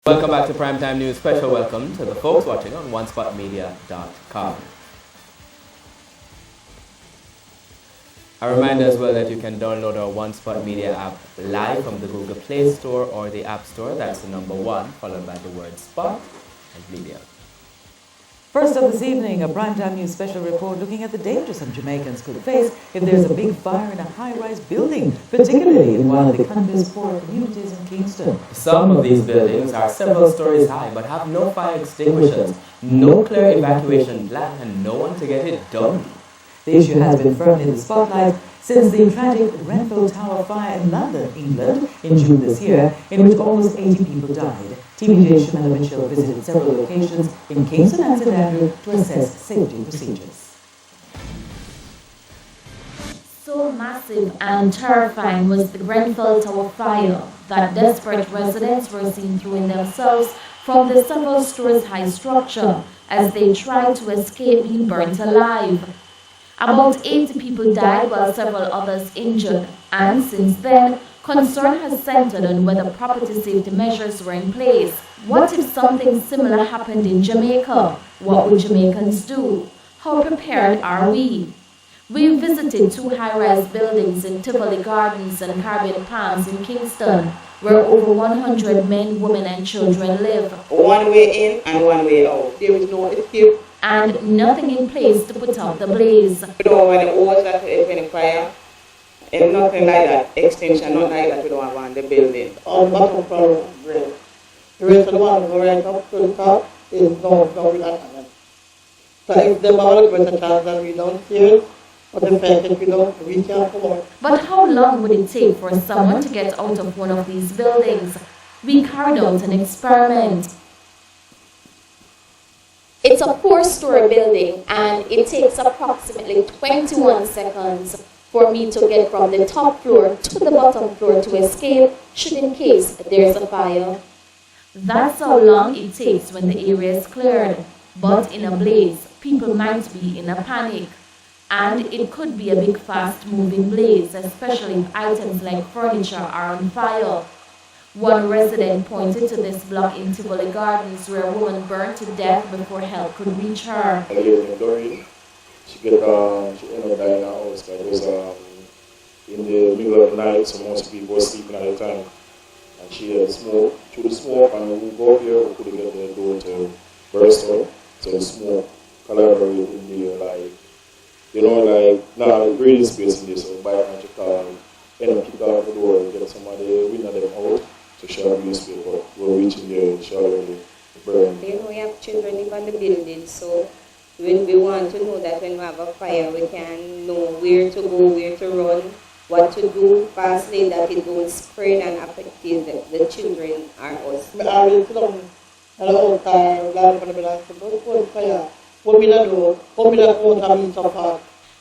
Welcome back to Primetime News. Special welcome to the folks watching on onespotmedia.com. A reminder as well that you can download our One Spot Media app live from the Google Play Store or the App Store. That's the number 1, followed by the word Spot and Media. First up this evening, a Primetime News special report looking at the dangers some Jamaicans could face if there's a big fire in a high-rise building, particularly in one of the country's poorer communities in Kingston. Some of these buildings are several stories high but have no fire extinguishers, no clear evacuation plan, and no one to get it done. The issue has been firmly in the spotlight since the tragic Grenfell Tower fire in London, England, in June this year, in which almost 80 people died. TVJ Shamela Mitchell visited several locations in Kingston and St Andrew to assess safety procedures. So massive and terrifying was the Grenfell Tower fire that desperate residents were seen throwing themselves from the several stories high structure as they tried to escape being burnt alive. About 80 people died while several others injured, and since then, concern has centered on whether property safety measures were in place. What if something similar happened in Jamaica? What would Jamaicans do? How prepared are we? We visited 2 high-rise buildings in TIVOLI Gardens and Caribbean Palms in Kingston, where over 100 men, women and children live. One way in and one way out. There is no escape. And nothing in place to put out the blaze. We don't have any walls that if any fire, and nothing like that, extension, nothing like that we don't have on the building. On the bottom floor, great. The rest of the one right up to the top is no reaction. So if the bubble was a chance that we don't hear it, but the fact that we don't reach out for it. But how long would it take for someone to get out of one of these buildings? We carried out an experiment. It's a 4-story building and it takes approximately 21 seconds for me to get from the top floor to the bottom floor to escape should in case there's a fire. That's how long it takes when the area is cleared. But in a blaze, people might be in a panic. And it could be a big fast-moving blaze, especially if items like furniture are on fire. One resident pointed to this block in TIVOLI Gardens where a woman burned to death before help could reach her. I live in Doreen. She ended up dying in her house because in the middle of the night, so most people were sleeping at the time. And she had smoke, through the smoke, and when we go here, we couldn't get the door to burst out. So the smoke collaborated with me, breathing space in this, so by a magic car, kick out the door and get somebody, window them out. To share newspaper, we're reaching there, sharing the burn. We have children in the building, so when we want to know that when we have a fire, we can know where to go, where to run, what to do fastly, that it don't spread and affect the children or us.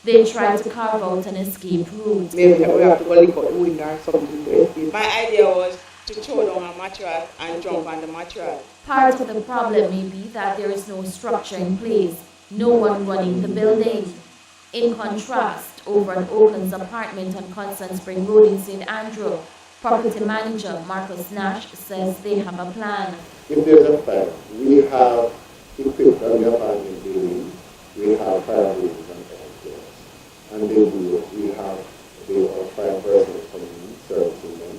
They tried to carve out an escape route. Maybe we have to go look out the window or something to escape. My idea was to throw down a mattress and jump on the mattress. Part of the problem may be that there is no structure in place, no one running the building. In contrast, over at Oakland's apartment on Constant Spring Road in St. Andrew, property manager Marcus Nash says they have a plan. If there's a fire, we have equipped on the apartment building, we have fire hoses and downstairs. And we have the fire persons coming in, servicing them.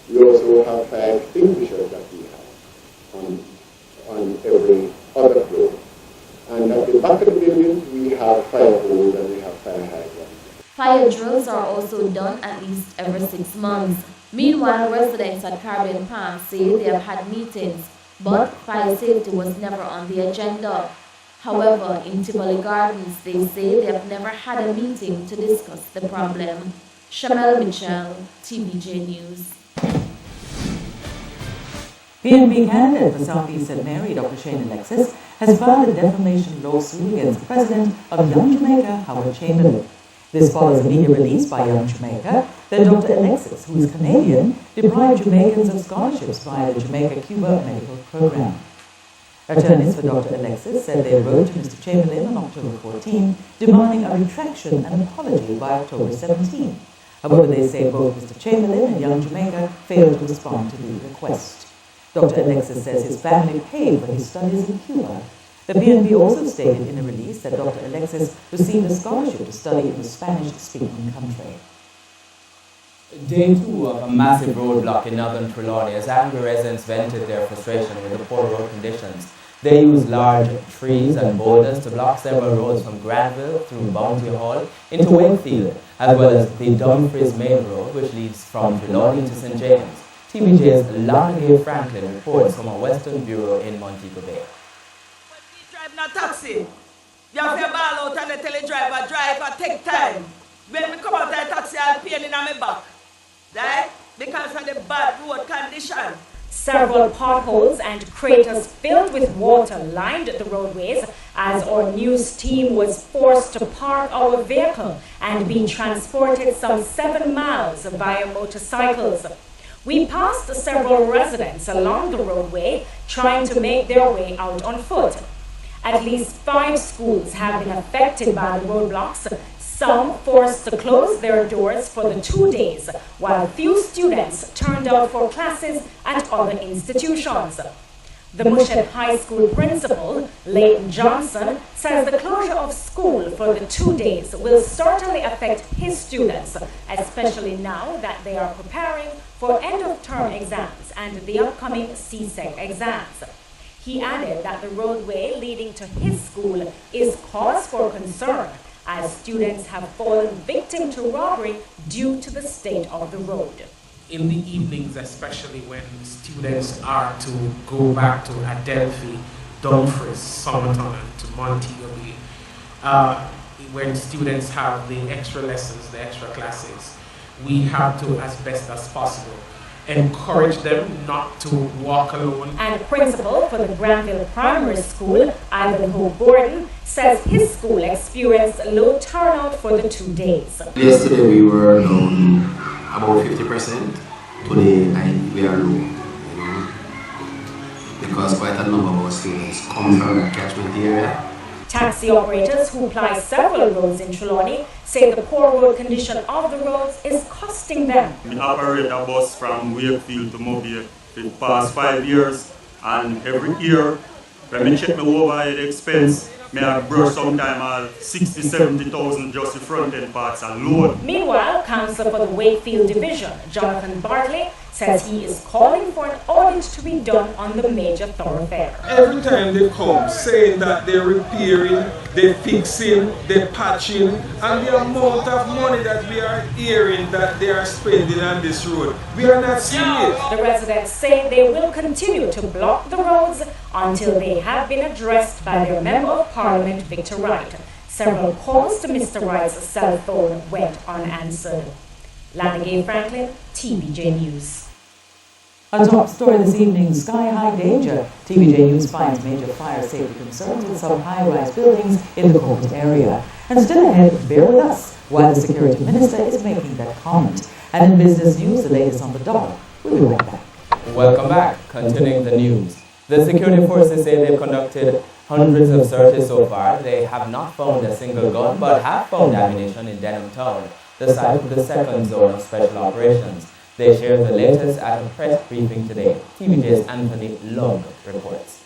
We also have fire extinguishers that we have on every other floor. And at the back of the building, we have fire hose and we have fire hydrants. Fire drills are also done at least every 6 months. Meanwhile, residents at Caribbean Palms say they have had meetings, but fire safety was never on the agenda. However, in TIVOLI Gardens, they say they have never had a meeting to discuss the problem. Shamel Mitchell, TVJ News. PNP candidate for South East St Mary, Dr. Shane Alexis, has filed a defamation lawsuit against the president of Young Jamaica, Howard Chamberlain. This follows a media release by Young Jamaica that Dr. Alexis, who is Canadian, deprived Jamaicans of scholarships via the Jamaica-Cuba medical program. Attorneys for Dr. Alexis said they wrote to Mr. Chamberlain on October 14, demanding a retraction and apology by October 17. However, they say both Mr. Chamberlain and Young Jamaica failed to respond to the request. Dr. Alexis says his family paid for his studies in Cuba. The PNP also stated in a release that Dr. Alexis received a scholarship to study in the Spanish-speaking country. Day 2 of a massive roadblock in northern Trelawney as angry residents vented their frustration with the poor road conditions. They used large trees and boulders to block several roads from Granville through Bounty Hall into Wakefield, as well as the Dumfries Main Road, which leads from Trelawney to St. James. TVJ's Lana Franklin reports from a Western Bureau in Montego Bay. When we drive in a taxi, you have to ball out and they tell the driver, drive and take time. When we come out of the taxi, I'll pain in my back. Right? Because of the bad road condition. Several potholes and craters filled with water lined the roadways as our news team was forced to park our vehicle and be transported some 7 miles via motorcycles. We passed several residents along the roadway trying to make their way out on foot. At least 5 schools have been affected by the roadblocks. Some forced to close their doors for the 2 days, while few students turned out for classes at other institutions. The Mushet High School principal, Leighton Johnson, says the closure of school for the 2 days will certainly affect his students, especially now that they are preparing for end-of-term exams and the upcoming CSEC exams. He added that the roadway leading to his school is cause for concern, as students have fallen victim to robbery due to the state of the road. In the evenings, especially when students are to go back to Adelphi, Dumfries, Somerton, and to Montego Bay, when students have the extra lessons, the extra classes, we have to, as best as possible, encourage them not to walk alone. And principal for the Granville Primary School, Ivanhoe Gordon, says his school experienced low turnout for the 2 days. Yesterday we were down about 50%. Today we are low, because quite a number of our students come from the catchment area. Taxi operators who ply several roads in Trelawney say the poor road condition of the roads is costing them. We operate a bus from Wakefield to Mobile for the past 5 years, and every year when we check my overhead expense, may I brush sometime all 60,000-70,000 just the front end parts alone. Meanwhile, counsel for the Wakefield Division, Jonathan Bartley, says he is calling for an audit to be done on the major thoroughfare. Every time they come saying that they're repairing, they're fixing, they're patching, and the amount of money that we are hearing that they are spending on this road, we are not seeing it. The residents say they will continue to block the roads until they have been addressed by their Member of Parliament, Victor Wright. Several calls to Mr. Wright's cell phone went unanswered. Lana Franklin, TVJ News. A top story this evening, sky-high danger. TVJ News finds major fire safety concerns in some high-rise buildings in the Court area. And still ahead, bear with us while the Security Minister is making that comment. And in business news, the latest on the dot. We'll be right back. Welcome back. Continuing the news. The security forces say they've conducted hundreds of searches so far. They have not found a single gun, but have found ammunition in Denham Town, the site of the second zone of special operations. They shared the latest at a press briefing today. TVJ's Anthony Lung reports.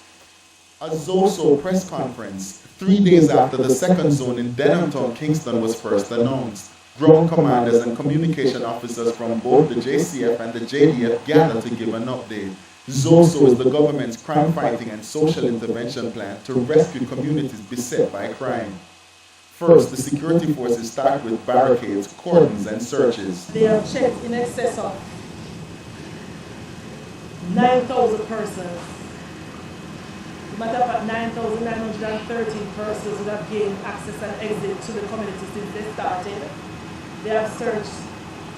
A ZOSO press conference 3 days after the second zone in Denham Town, Kingston was first announced. Ground commanders and communication officers from both the JCF and the JDF gathered to give an update. ZOSO is the government's crime-fighting and social intervention plan to rescue communities beset by crime. First, the security forces start with barricades, cordons, and searches. They have checked in excess of 9,000 persons. As a matter of fact, 9,913 persons would have gained access and exit to the community since they started. They have searched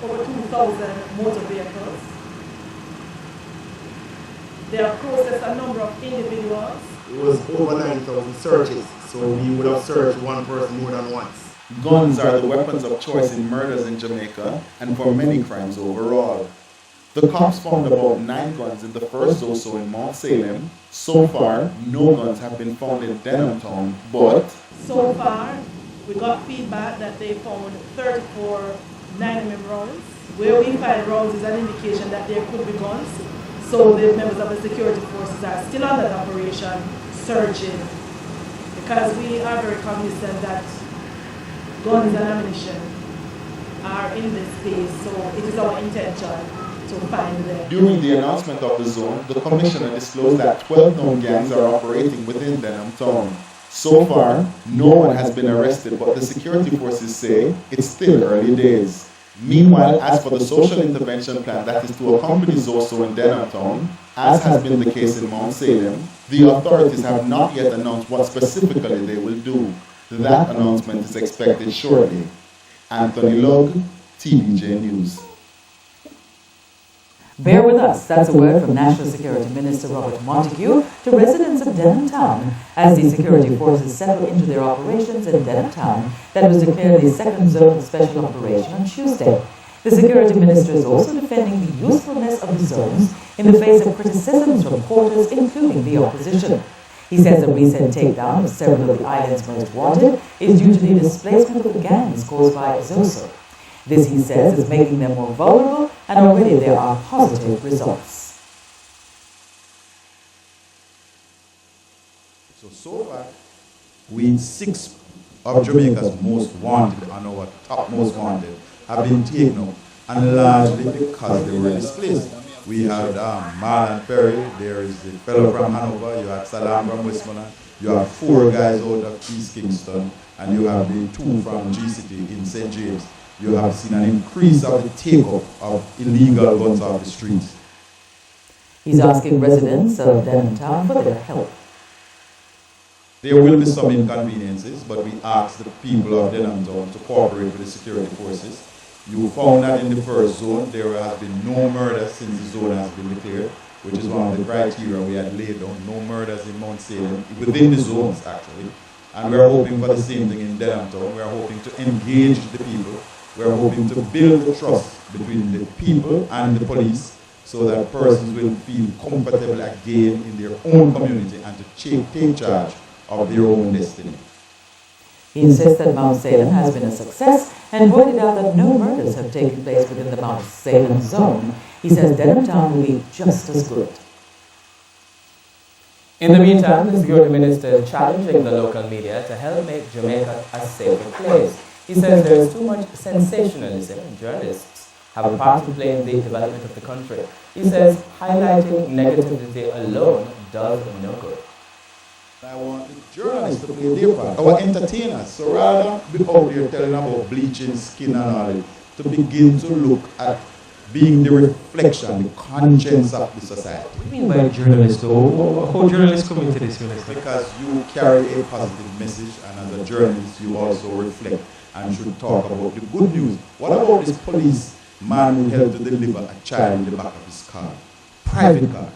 over 2,000 motor vehicles. They have processed a number of individuals. It was over 9,000 searches, so we would have searched one person more than once. Guns are the weapons of choice in murders in Jamaica and for many crimes overall. The cops found about 9 guns in the first ZOSO in Mount Salem. So far, no guns have been found in Denham Town, but so far, we got feedback that they found 34 9mm rounds. Where we find rounds is an indication that there could be guns. So the members of the security forces are still on that operation, searching, because we are very cognizant that guns and ammunition are in this space, so it is our intention to find them. During the announcement of the zone, the commissioner disclosed that 12 known gangs are operating within Denham town. So far, no one has been arrested, but the security forces say it's still early days. Meanwhile, as for the social intervention plan that is to accompany Zoso in Denham town, as has been the case in Mount Salem, the authorities have not yet announced what specifically they will do. That announcement is expected shortly. Anthony Logg, TVJ News. Bear with us, that's a word from National Security Minister Robert Montague to residents of Denham Town as the security forces settle into their operations in Denham Town that was declared the second zone of special operation on Tuesday. The security minister is also defending the usefulness of the zones in the face of criticisms from quarters, including the opposition. He says the recent takedown of several of the island's most wanted is due to the displacement of the gangs caused by Zoso. This, he says, is making them more vulnerable, and already there are positive results. So far, we 6 of Jamaica's most wanted and our top most wanted have been taken up, and largely because they were displaced. We had Marlon Perry, there is the fellow from Hanover, you had Salam from Westmoreland, you have 4 guys out of East Kingston, and you have the 2 from GCT in St. James. You have seen an increase of the take-up of illegal guns off the streets. He's asking residents of Denham Town for their help. There will be some inconveniences, but we ask the people of Denham Town to cooperate with the security forces. You found that in the first zone, there has been no murder since the zone has been declared, which is one of the criteria we had laid down, no murders in Mount Salem, within the zones actually. And we are hoping for the same thing in Denham Town. We are hoping to engage the people. We are hoping to build the trust between the people and the police so that persons will feel comfortable again in their own community and to take charge of their own destiny. He insists that Mount Salem has been a success and pointed out that no murders have taken place within the Mount Salem zone. He says Denham Town will be just as good. In the meantime, the security minister is challenging the local media to help make Jamaica a safer place. He says there is too much sensationalism and journalists have a part to play in the development of the country. He says highlighting negativity alone does no good. I want the journalists to play their part, our entertainers. So rather than be out there telling about bleaching skin and all that, to begin to look at being the reflection, the conscience of the society. What do you mean by journalists though? How journalists come into this, Minister? Because you carry a positive message, and as a journalist you also reflect and should talk about the good news. What about this police man who helped to deliver a child in the back of his car? Private car.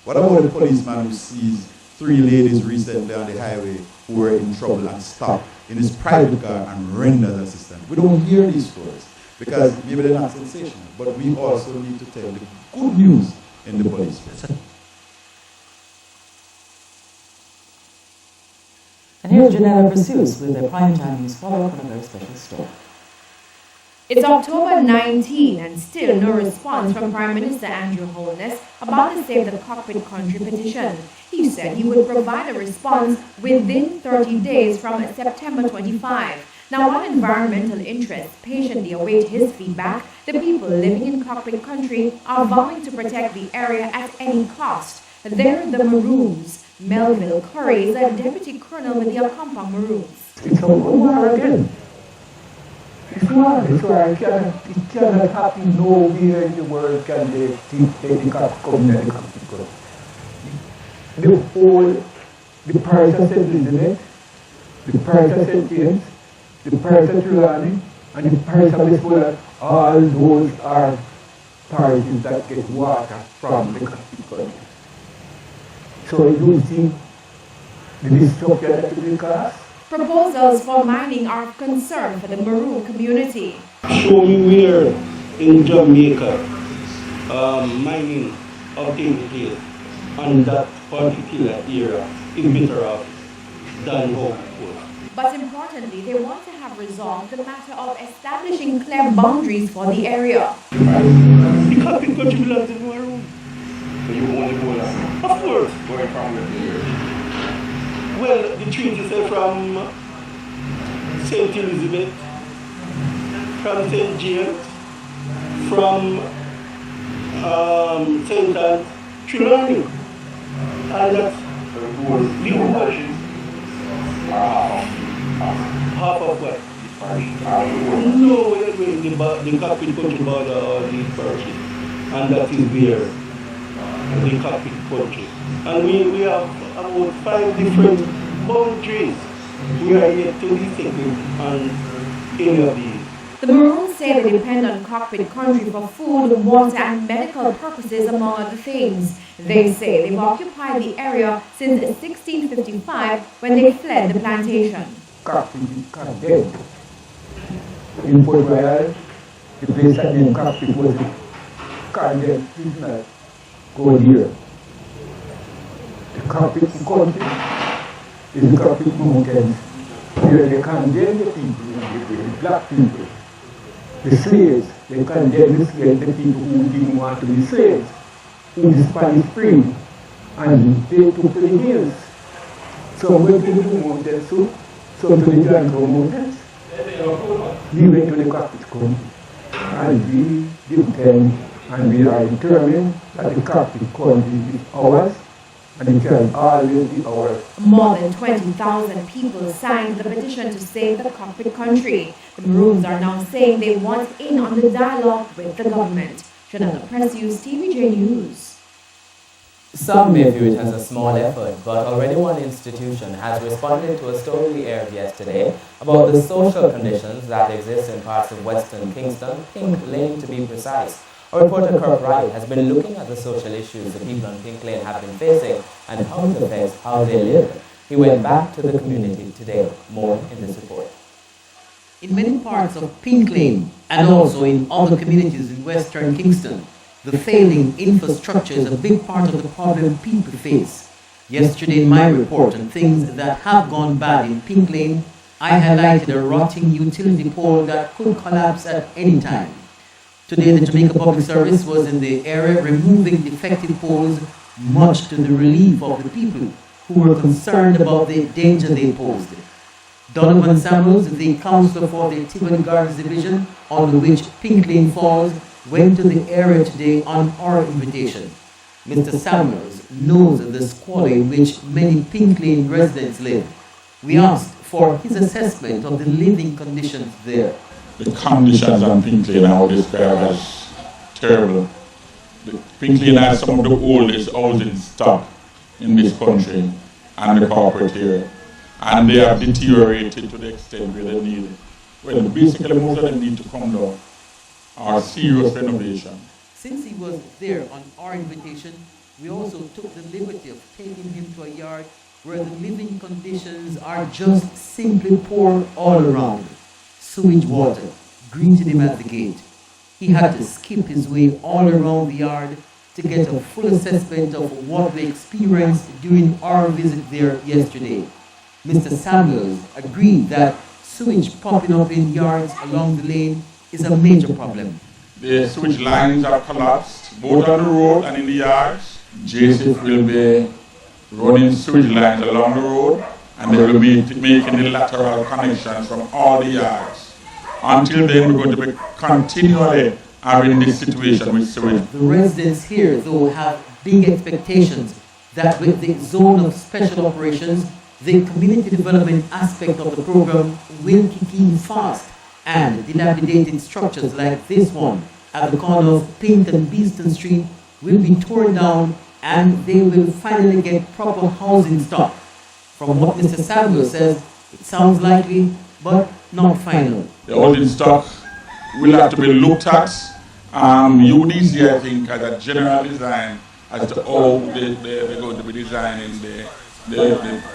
What about the policeman who sees 3 ladies recently on the highway who were in trouble and stopped in his private car and renders assistance? We don't hear these stories because maybe they're not sensational, but we also need to tell the good news in the police. And here's Janella Pursues with their primetime news follow-up on a very special story. It's October 19 and still no response from Prime Minister Andrew Holness about the Save the Cockpit Country petition. He said he would provide a response within 30 days from September 25. Now, while environmental interests patiently await his feedback, the people living in Cockpit Country are vowing to protect the area at any cost. They're the Maroons. Melville Curry is a deputy colonel with the Akampa Maroons. It's a war again. It's war. It cannot happen nowhere in the world can they think they can't come there. The whole, the Paris Assembly, isn't it? The Paris Assembly, the Paris Trelawney, and the Paris Assembly, all those are parties that get water from the country. So you think the destruction that will cause? Proposals for mining are of concern for the Maroon community. Show me where in Jamaica mining of taking place on that particular area is better off than how it was. But importantly, they want to have resolved the matter of establishing clear boundaries for the area. The Cockpit Country belongs to the Maroon. So you own the whole land? Of course. Going from where to where? Well, the treaty says from St. Elizabeth, from St. James, from St. Anne's, Trelawney. And that's the whole half of what? No, the cockpit country border or the parishes. And that is where the cockpit country. And we have about 5 different boundaries. We are yet to disagree on any of these. The Maroons say they depend on cockpit country for food, water and medical purposes, among other things. They say they've occupied the area since 1655 when they fled the plantation. Cockpit is condemned. In Port Royal, the place that named Cockpit was condemned prisoners go here. The Cockpit country is the Cockpit Mountains. Here they condemn the people, the black people. The slaves, they condemn the slaves, the people who didn't want to be slaves, who the Spanish free, and they took to the hills. Some went to the Blue Mountains, some to the Janko Mountains. We went to the Cockpit country, and we depend, and we are determined that the Cockpit country is ours, and it can always be ours. More than 20,000 people signed the petition to save the cockpit country. The Maroons are now saying they want in on the dialogue with the government. Janella Press News, TVJ News. Some may view it as a small effort, but already one institution has responded to a story we aired yesterday about the social conditions that exist in parts of Western Kingston, Pink Lane to be precise. Our reporter Kirk Wright has been looking at the social issues the people on Pink Lane have been facing and how it affects how they live. He went back to the community today. More in this report. In many parts of Pink Lane and also in other communities in Western Kingston, the failing infrastructure is a big part of the problem people face. Yesterday in my report on things that have gone bad in Pink Lane, I highlighted a rotting utility pole that could collapse at any time. Today, the Jamaica Public Service was in the area removing defective poles, much to the relief of the people who were concerned about the danger they posed. Donovan Samuels, the councillor for the TIVOLI Gardens Division, under which Pink Lane falls, went to the area today on our invitation. Mr. Samuels knows the squalor in which many Pink Lane residents live. We asked for his assessment of the living conditions there. The conditions on Pink Lane are described as terrible. Pink Lane has some of the oldest housing stock in this country and the corporate area. And they have deteriorated to the extent where they need it. Well, basically most of them need to come down or serious renovation. Since he was there on our invitation, we also took the liberty of taking him to a yard where the living conditions are just simply poor all around. Sewage water greeted him at the gate. He had to skip his way all around the yard to get a full assessment of what we experienced during our visit there yesterday. Mr. Samuels agreed that sewage popping up in yards along the lane is a major problem. The sewage lines are collapsed, both on the road and in the yards. JCF will be running sewage lines along the road, and they will be making the lateral connections from all the yards. Until then, we're going to be continually having this situation with sewage. The residents here, though, have big expectations that with the zone of special operations, the community development aspect of the program will kick in fast, and dilapidated structures like this one at the corner of Pink and Beeston Street will be torn down, and they will finally get proper housing stock. From what Mr. Samuel says, it sounds likely, but not final. The housing stock will have to be looked at. UDC, I think, has a general design as to how they're going to be designing the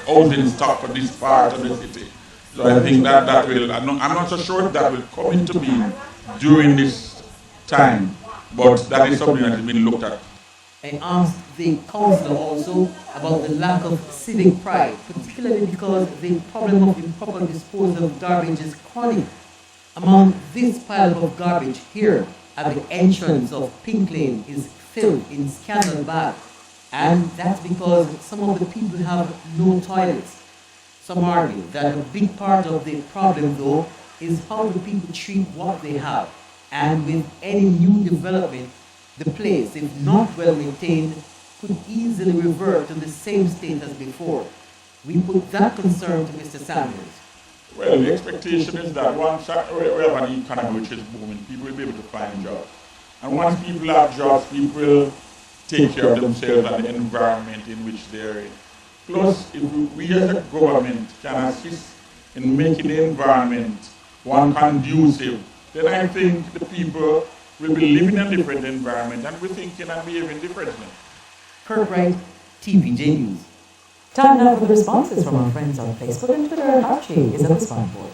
housing stock for this part of the city. So I think that will, I'm not so sure if that will come into being during this time, but that is something that has been looked at. I asked the councillor also about the lack of civic pride, particularly because the problem of improper disposal of garbage is chronic. Among this pile of garbage here at the entrance of Pink Lane is filled in scandal bags And that's because some of the people have no toilets. Some argue that a big part of the problem, though, is how the people treat what they have. And with any new development, the place, if not well maintained, could easily revert to the same state as before. We put that concern to Mr. Sanders. Well, the expectation is that once we have an economy which is booming, people will be able to find jobs. And once people have jobs, people will take care of themselves and the environment in which they're in. Plus, if we as a government can assist in making the environment one conducive, then I think the people will be living in a different environment and we're thinking and behaving differently. Kirk Wright, TVJ News. Time now for the responses from our friends on Facebook and Twitter, and Archie is at the spine board.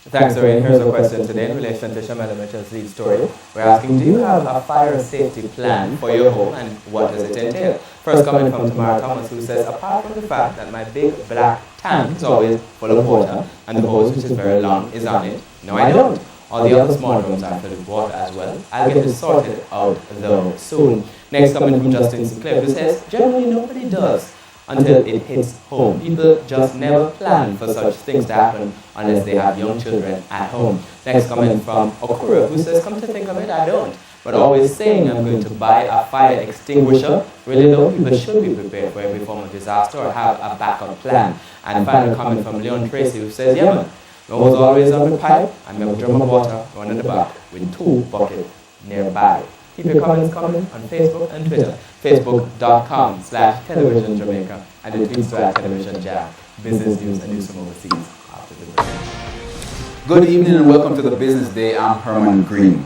Thanks, Doreen. Here's a question today in relation to Shamela Mitchell's lead story. We're asking, do you have a fire safety plan for your home and what does it entail? First comment from Tamara Thomas, who says, apart from the fact that my big black tank is always full of water and the hose, which is very long, is on it, no I don't. All the other small rooms are filled with water as well. I'll get this sorted out though soon. Next comment from Justin Sinclair, who says, generally nobody does until it hits home. People just never plan for such things to happen unless they have young children at home. Next comment from Okura, who says, come to think of it, I don't. But always saying I'm going to buy a fire extinguisher. Really though, people should be prepared for every form of disaster or have a backup plan. And final comment from Leon Tracy, who says, yeah man, I was always on the pipe and my drum of water run in the back with 2 buckets nearby. Keep your comments coming on Facebook and Twitter. Facebook.com/Television Jamaica and the tweets at Television Jam. Business news and news from overseas after the break. Good evening and welcome to the Business Day. I'm Herman Green.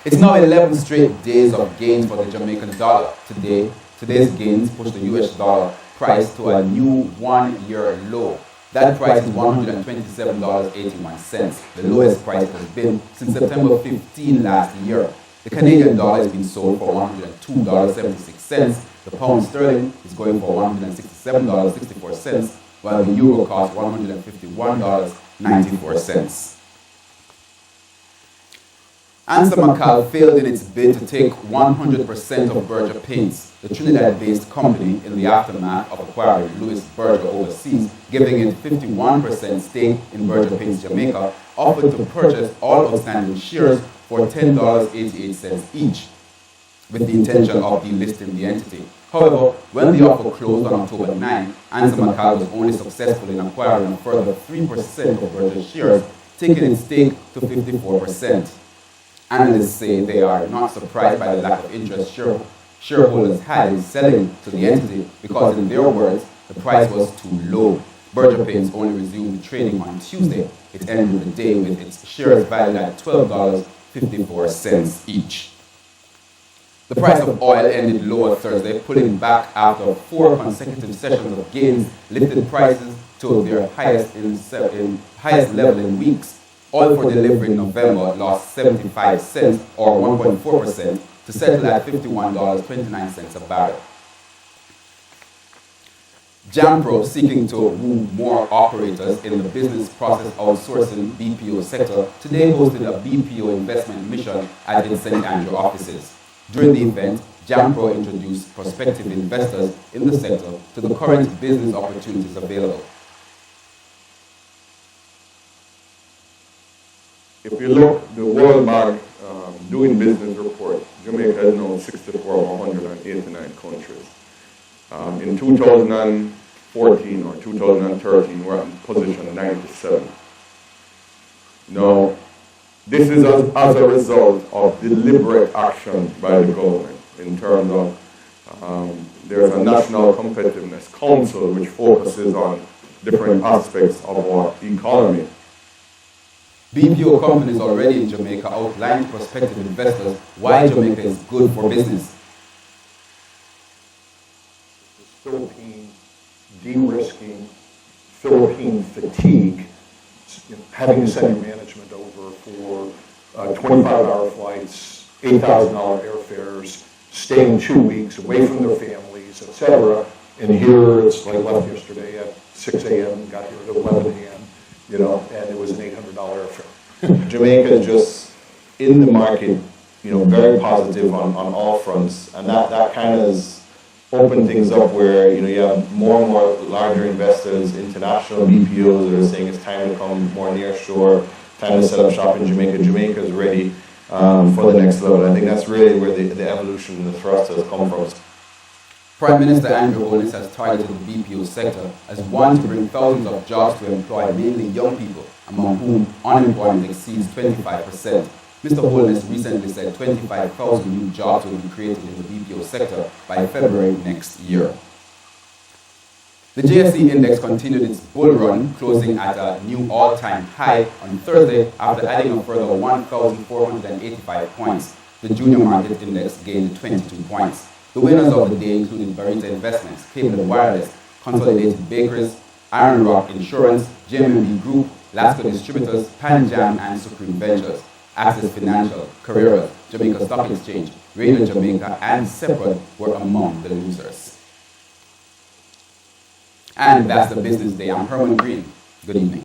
It's now 11 straight days of gains for the Jamaican dollar. Today's gains push the US dollar price to a new 1-year low. That price is $127.81, the lowest price it has been since September 15 last year. The Canadian dollar is being sold for $102.76. The pound sterling is going for $167.64, while the euro costs $151.94. Answer McCall failed in its bid to take 100% of Berger Paints, the Trinidad-based company, in the aftermath of acquiring Louis Berger overseas, giving it 51% stake in Berger Paints Jamaica, offered to purchase all outstanding shares for $10.88 each, with the intention of delisting the entity. However, when the offer closed on October 9, Answer McCall was only successful in acquiring a further 3% of Berger's shares, taking its stake to 54%. Analysts say they are not surprised by the lack of interest shareholders had in selling to the entity because, in their words, the price was too low. Berger Paints only resumed trading on Tuesday. It ended the day with its shares valued at $12.54 each. The price of oil ended lower Thursday, pulling back after 4 consecutive sessions of gains lifted prices to their highest level in weeks. Oil for delivery in November lost 75 cents or 1.4% to settle at $51.29 a barrel. Jampro, seeking to woo more operators in the business process outsourcing BPO sector, today hosted a BPO investment mission at its St. Andrew offices. During the event, Jampro introduced prospective investors in the sector to the current business opportunities available. If you look, the World Bank doing business report, Jamaica is now 64 of 189 countries. In 2014 or 2013, we're in position 97. Now, this is as a result of deliberate action by the government in terms of there's a National Competitiveness Council which focuses on different aspects of our economy. BPO companies already in Jamaica outlined to prospective investors why Jamaica is good for business. Philippine de-risking, Philippine fatigue, having to send your management over for 25-hour flights, $8,000 airfares, staying 2 weeks away from their families, etc. And here it's like left yesterday at 6 a.m., got here at 11 a.m., you know, and it was an $800 airfare. Jamaica is just in the market, you know, very positive on all fronts, and that kind of is open things up where you have more and more larger investors, international BPOs that are saying it's time to come more near shore, time to set up shop in Jamaica. Jamaica is ready for the next level. I think that's really where the evolution and the thrust has come from. Prime Minister Andrew Holness has targeted the BPO sector as one to bring thousands of jobs to employ mainly young people, among whom unemployment exceeds 25%. Mr. Holness recently said 25,000 new jobs will be created in the BPO sector by February next year. The JSE index continued its bull run, closing at a new all-time high on Thursday after adding a further 1,485 points. The junior market index gained 22 points. The winners of the day included Barita Investments, Cable and Wireless, Consolidated Bakeries, Iron Rock Insurance, JMB Group, Lasco Distributors, Panjam and Supreme Ventures, Access Financial, Carreras, Jamaica Stock Exchange, Radio Jamaica and Separate were among the losers. And that's the business day. I'm Herman Green. Good evening.